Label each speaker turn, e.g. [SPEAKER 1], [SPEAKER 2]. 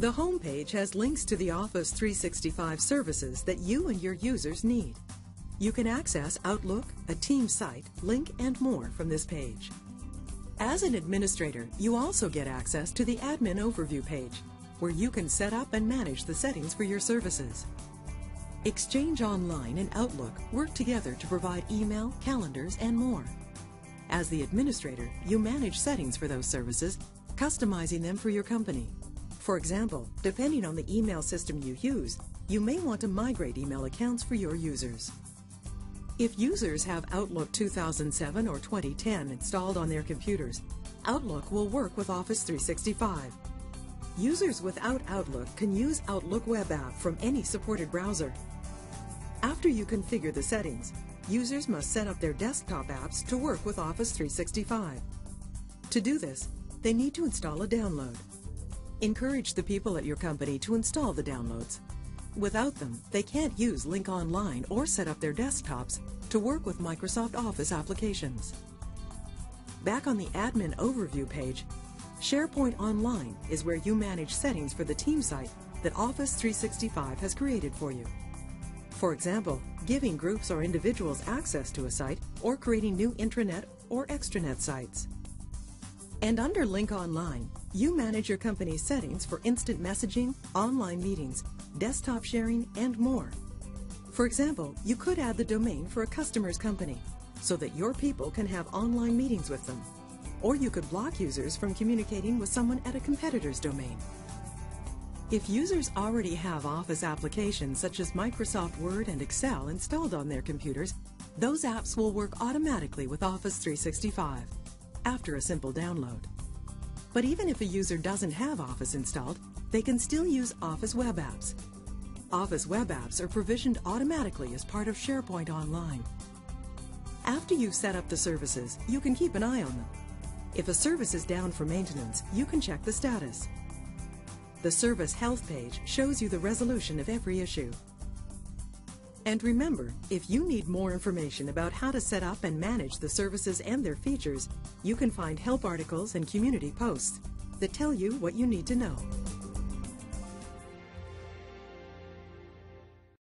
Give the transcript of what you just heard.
[SPEAKER 1] The home page has links to the Office 365 services that you and your users need. You can access Outlook, a team site, link, and more from this page. As an administrator, you also get access to the Admin Overview page, where you can set up and manage the settings for your services. Exchange Online and Outlook work together to provide email, calendars, and more. As the administrator, you manage settings for those services, customizing them for your company. For example, depending on the email system you use, you may want to migrate email accounts for your users. If users have Outlook 2007 or 2010 installed on their computers, Outlook will work with Office 365. Users without Outlook can use Outlook web app from any supported browser. After you configure the settings, users must set up their desktop apps to work with Office 365. To do this, they need to install a download. Encourage the people at your company to install the downloads. Without them, they can't use Lync Online or set up their desktops to work with Microsoft Office applications. Back on the Admin Overview page, SharePoint Online is where you manage settings for the team site that Office 365 has created for you. For example, giving groups or individuals access to a site or creating new intranet or extranet sites. And under Lync Online, you manage your company's settings for instant messaging, online meetings, desktop sharing, and more. For example, you could add the domain for a customer's company so that your people can have online meetings with them. Or you could block users from communicating with someone at a competitor's domain. If users already have Office applications such as Microsoft Word and Excel installed on their computers, those apps will work automatically with Office 365 after a simple download. But even if a user doesn't have Office installed, they can still use Office web apps. Office web apps are provisioned automatically as part of SharePoint Online. After you've set up the services, you can keep an eye on them. If a service is down for maintenance, you can check the status. The Service Health page shows you the resolution of every issue. And remember, if you need more information about how to set up and manage the services and their features, you can find help articles and community posts that tell you what you need to know.